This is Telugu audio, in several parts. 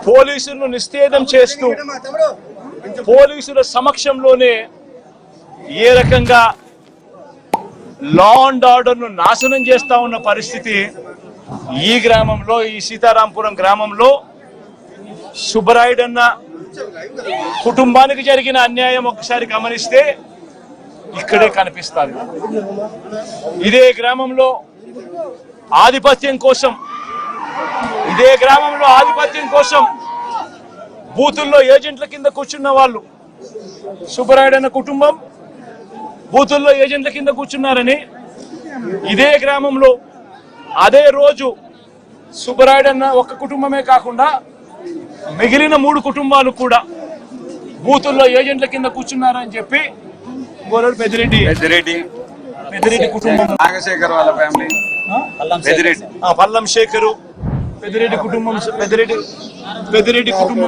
పోలీసులను నిస్తేదం చేస్తూ పోలీసుల సమక్షంలోనే ఏ రకంగా లా అండ్ ఆర్డర్ను నాశనం చేస్తా ఉన్న పరిస్థితి ఈ గ్రామంలో, ఈ సీతారాంపురం గ్రామంలో సుబ్బరాయుడన్న కుటుంబానికి జరిగిన అన్యాయం ఒకసారి గమనిస్తే ఇక్కడే కనిపిస్తుంది. ఇదే గ్రామంలో ఆధిపత్యం కోసం బూతుల్లో ఏజెంట్ల కింద కూర్చున్న వాళ్ళు, సుబ్బరాయుడన్న కుటుంబం బూతుల్లో ఏజెంట్ల కింద కూర్చున్నారని ఇదే గ్రామంలో అదే రోజు సుబ్బరాయుడన్న ఒక్క కుటుంబమే కాకుండా మిగిలిన 3 కుటుంబాలు కూడా బూతుల్లో ఏజెంట్ల కింద కూర్చున్నారని చెప్పి పెద్దిరెడ్డి కుటుంబం, నాగశేఖర్ వాళ్ళ ఫ్యామిలీ, పల్లం శేఖరు, పెద్దిరెడ్డి కుటుంబం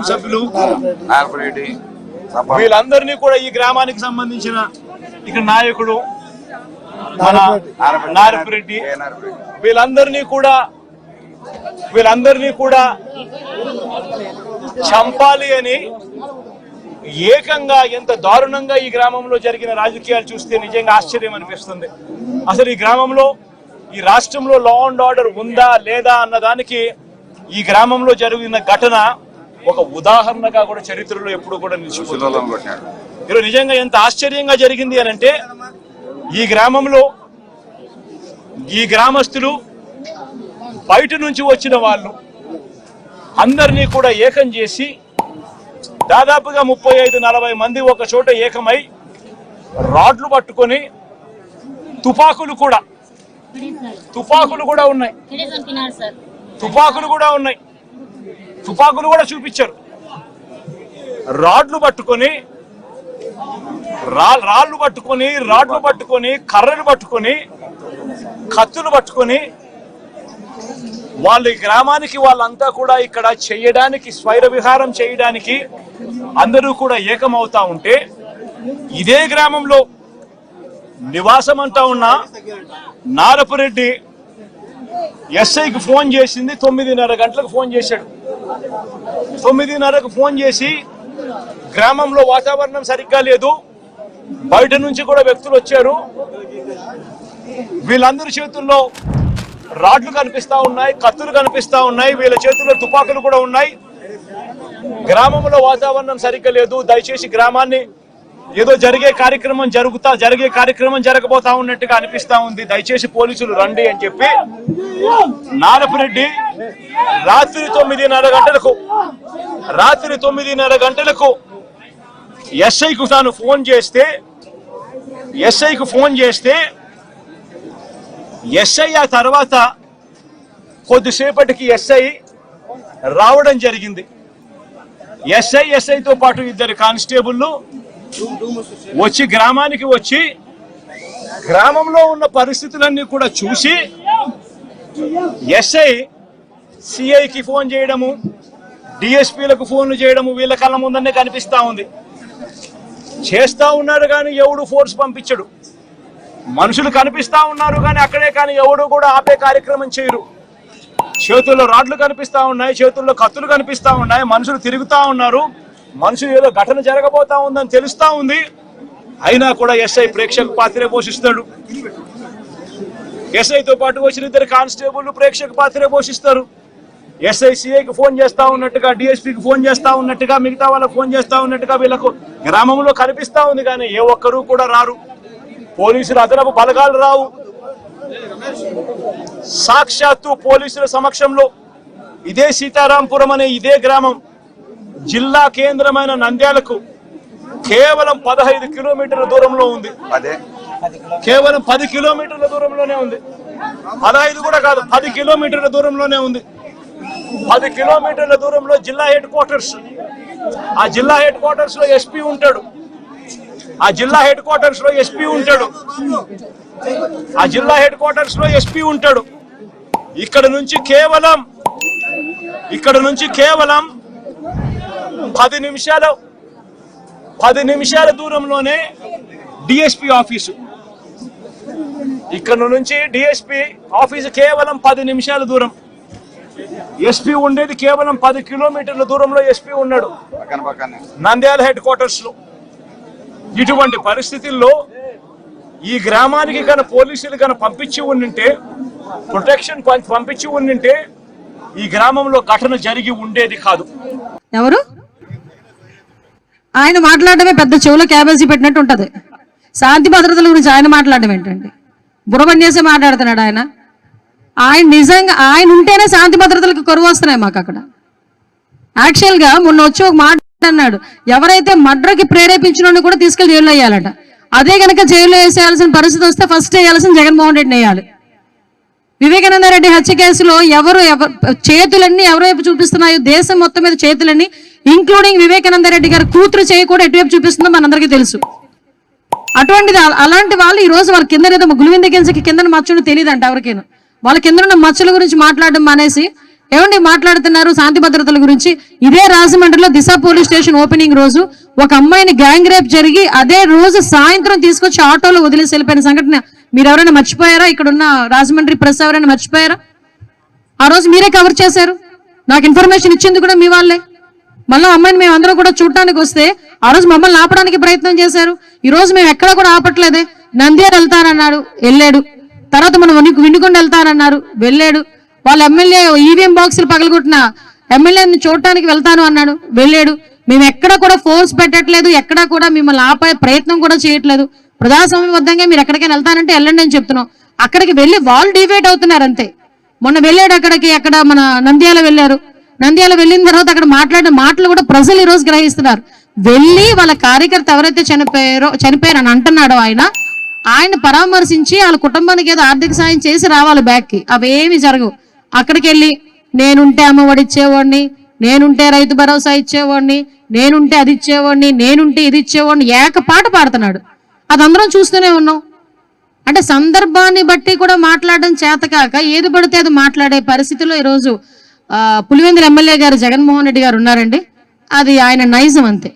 సభ్యులు, వీళ్ళందరినీ కూడా ఈ గ్రామానికి సంబంధించిన ఇక్కడ నాయకుడు మన నారపురెడ్డి, వీళ్ళందరినీ కూడా చంపాలి అని ఏకంగా ఎంత దారుణంగా ఈ గ్రామంలో జరిగిన రాజకీయాలు చూస్తే నిజంగా ఆశ్చర్యం అనిపిస్తుంది. అసలు ఈ గ్రామంలో, ఈ రాష్ట్రంలో లా అండ్ ఆర్డర్ ఉందా లేదా అన్నదానికి ఈ గ్రామంలో జరిగిన ఘటన ఒక ఉదాహరణగా కూడా చరిత్రలో ఎప్పుడు కూడా నిలిచిపోతుంది. ఈరోజు నిజంగా ఎంత ఆశ్చర్యంగా జరిగింది అని అంటే, ఈ గ్రామంలో ఈ గ్రామస్తులు బయట నుంచి వచ్చిన వాళ్ళు అందరినీ కూడా ఏకం చేసి దాదాపుగా 35-40 మంది ఒక చోట ఏకమై రాడ్లు పట్టుకొని తుపాకులు కూడా ఉన్నాయి, తుపాకులు కూడా చూపించారు. రాడ్లు పట్టుకొని కర్రలు పట్టుకొని కత్తులు పట్టుకొని వాళ్ళ గ్రామానికి వాళ్ళంతా కూడా ఇక్కడ చేయడానికి, స్వైర విహారం చేయడానికి అందరూ కూడా ఏకమవుతా ఉంటే, ఇదే గ్రామంలో నివాసం అంటా ఉన్న నారపురెడ్డి ఎస్ఐకి ఫోన్ చేసింది 9:30 గంటలకు ఫోన్ చేశాడు. 9:30కు ఫోన్ చేసి గ్రామంలో వాతావరణం సరిగ్గా లేదు, బయట నుంచి కూడా వ్యక్తులు వచ్చారు, వీళ్ళందరి చేతుల్లో రాడ్లు కనిపిస్తా ఉన్నాయి, కత్తులు కనిపిస్తా ఉన్నాయి, వీళ్ళ చేతుల్లో తుపాకులు కూడా ఉన్నాయి, గ్రామంలో వాతావరణం సరిగ్గా లేదు, దయచేసి గ్రామాన్ని ఏదో జరిగే కార్యక్రమం జరగబోతా ఉన్నట్టుగా అనిపిస్తా ఉంది, దయచేసి పోలీసులు రండి అని చెప్పి నారపురెడ్డి రాత్రి 9:30 గంటలకు ఎస్ఐకు తాను ఫోన్ చేస్తే ఎస్ఐ ఆ తర్వాత కొద్దిసేపటికి ఎస్ఐ రావడం జరిగింది. ఎస్ఐతో పాటు 2 కానిస్టేబుల్లు వచ్చి గ్రామానికి వచ్చి గ్రామంలో ఉన్న పరిస్థితులన్నీ కూడా చూసి ఎస్ఐ సిఐకి ఫోన్ చేయడము, డిఎస్పీలకు ఫోన్లు చేయడము వీళ్ళ కళ్ళ ముందనే కనిపిస్తా ఉంది. చేస్తా ఉన్నారు కానీ ఎవడు ఫోర్స్ పంపించడు, మనుషులు కనిపిస్తా ఉన్నారు కానీ అక్కడే కానీ ఎవడు కూడా ఆపే కార్యక్రమం చేయరు. చేతుల్లో రాడ్లు కనిపిస్తా ఉన్నాయి, చేతుల్లో కత్తులు కనిపిస్తా ఉన్నాయి, మనుషులు తిరుగుతా ఉన్నారు, మనుషులు ఏదో ఘటన జరగబోతా ఉందని తెలుస్తా ఉంది, అయినా కూడా ఎస్ఐ ప్రేక్షక పాత్రే పోషిస్తాడు. ఎస్ఐతో పాటు వచ్చిన 2 కానిస్టేబుల్ ప్రేక్షక పాత్రే పోషిస్తారు. ఎస్ఐ సిఐకి ఫోన్ చేస్తా ఉన్నట్టుగా, డిఎస్పీకి ఫోన్ చేస్తా ఉన్నట్టుగా, మిగతా వాళ్ళకి ఫోన్ చేస్తా ఉన్నట్టుగా వీళ్ళకు గ్రామంలో కనిపిస్తా ఉంది కానీ ఏ ఒక్కరూ కూడా రారు. పోలీసులు అదనపు బలగాలు రావు. సాక్షాత్తు పోలీసుల సమక్షంలో ఇదే సీతారాంపురం అనే ఇదే గ్రామం జిల్లా కేంద్రమైన నంద్యాలకు కేవలం 15 కిలోమీటర్ల దూరంలో ఉంది. కేవలం 10 కిలోమీటర్ల దూరంలోనే ఉంది. 15 కూడా కాదు, 10 కిలోమీటర్ల దూరంలోనే ఉంది. 10 కిలోమీటర్ల దూరంలో జిల్లా హెడ్ క్వార్టర్స్. ఆ జిల్లా హెడ్ క్వార్టర్స్ లో ఎస్పీ ఉంటాడు. ఇక్కడ నుంచి కేవలం 10 నిమిషాల దూరంలోనే డిఎస్పీ ఆఫీసు. ఇక్కడ నుంచి డిఎస్పీ ఆఫీసు కేవలం 10 నిమిషాల దూరం. ఎస్పీ ఉండేది కేవలం 10 కిలోమీటర్ల దూరంలో ఎస్పీ ఉన్నాడు నంద్యాల హెడ్ క్వార్టర్స్ లో. ఇటువంటి పరిస్థితుల్లో ఈ గ్రామానికి కన పోలీసులు కన పంపించి ఉండింటే, ప్రొటెక్షన్ పంపించి ఉండింటే ఈ గ్రామంలో ఘటన జరిగి ఉండేది కాదు. ఎవరు ఆయన మాట్లాడటమే పెద్ద చెవులో క్యాబేజీ పెట్టినట్టు ఉంటది. శాంతి భద్రతల గురించి ఆయన మాట్లాడడం ఏంటండి? బుర్రబన్ చేసే మాట్లాడుతున్నాడు ఆయన. ఆయన నిజంగా ఆయన ఉంటేనే శాంతి భద్రతలకు కరువు వస్తున్నాయి మాకు అక్కడ. యాక్చువల్గా మొన్న వచ్చి ఒక మాట అన్నాడు, ఎవరైతే మర్డర్కి ప్రేరేపించిన కూడా తీసుకెళ్లి జైల్లో వేయాలట. అదే కనుక జైల్లో వేసేయాల్సిన పరిస్థితి వస్తే ఫస్ట్ వేయాల్సిన జగన్మోహన్ రెడ్డిని వేయాలి. వివేకానంద రెడ్డి హత్య కేసులో చేతులన్నీ ఎవరివైపు చూపిస్తున్నాయో, దేశం మొత్తం మీద చేతులన్నీ, ఇంక్లూడింగ్ వివేకానంద రెడ్డి గారి కూతురు చేయి కూడా ఎటువైపు చూపిస్తుందో మనందరికీ తెలుసు. అటువంటిది అలాంటి వాళ్ళు ఈ రోజు వాళ్ళ కింద ఏదో గులివింద కిందకి కింద మచ్చలు తెలియదంట ఎవరికైనా. వాళ్ళ కింద ఉన్న మచ్చల గురించి మాట్లాడడం మానేసి ఏమండి మాట్లాడుతున్నారు శాంతి భద్రతల గురించి. ఇదే రాజమండ్రిలో దిశ పోలీస్ స్టేషన్ ఓపెనింగ్ రోజు ఒక అమ్మాయిని గ్యాంగ్ రేప్ జరిగి అదే రోజు సాయంత్రం తీసుకొచ్చి ఆటోలో వదిలేసి వెళ్ళిపోయిన సంఘటన మీరు ఎవరైనా మర్చిపోయారా? ఇక్కడ ఉన్న రాజమండ్రి ప్రెస్ ఎవరైనా మర్చిపోయారా? ఆ రోజు మీరే కవర్ చేశారు. నాకు ఇన్ఫర్మేషన్ ఇచ్చింది కూడా మీ వాళ్ళే. మళ్ళీ అమ్మాయిని మేము అందరూ కూడా చూడటానికి వస్తే ఆ రోజు మమ్మల్ని ఆపడానికి ప్రయత్నం చేశారు. ఈ రోజు మేము ఎక్కడ కూడా ఆపట్లేదే. నంద్యాల వెళ్తానన్నాడు, వెళ్ళాడు. తర్వాత మనం వినుకొండ వెళ్తానన్నారు, వెళ్ళాడు. వాళ్ళ ఎమ్మెల్యే ఈవీఎం బాక్సులు పగలగొట్టిన ఎమ్మెల్యేని చూడటానికి వెళ్తాను అన్నాడు, వెళ్ళాడు. మేము ఎక్కడ కూడా ఫోర్స్ పెట్టట్లేదు, ఎక్కడా కూడా మిమ్మల్ని ఆపే ప్రయత్నం కూడా చేయట్లేదు. ప్రజాస్వామ్యబద్ధంగా మీరు ఎక్కడికైనా వెళ్తానంటే వెళ్ళండి అని చెప్తున్నాం. అక్కడికి వెళ్ళి వాళ్ళు డిబేట్ అవుతున్నారు అంతే. మొన్న వెళ్ళాడు అక్కడికి, అక్కడ మన నంద్యాల వెళ్ళారు. నంద్యాల వెళ్ళిన తర్వాత అక్కడ మాట్లాడిన మాటలు కూడా ప్రజలు ఈ రోజు గ్రహిస్తున్నారు. వెళ్ళి వాళ్ళ కార్యకర్త ఎవరైతే చనిపోయారని అంటున్నాడో ఆయన పరామర్శించి వాళ్ళ కుటుంబానికి ఏదో ఆర్థిక సాయం చేసి రావాలి బ్యాక్కి. అవేమి జరగవు. అక్కడికి వెళ్ళి నేనుంటే అమ్మఒడి ఇచ్చేవాడిని, నేనుంటే రైతు భరోసా ఇచ్చేవాడిని, నేనుంటే అది ఇచ్చేవాడిని, నేనుంటే ఇది ఇచ్చేవాడిని ఏకపాట పాడుతున్నాడు. అది అందరం చూస్తూనే ఉన్నాం. అంటే సందర్భాన్ని బట్టి కూడా మాట్లాడడం చేతకాక ఏది పడితే అది మాట్లాడే పరిస్థితిలో ఈరోజు పులివెందుల ఎమ్మెల్యే గారు జగన్మోహన్ రెడ్డి గారు ఉన్నారండి. అది ఆయన నైజం అంతే.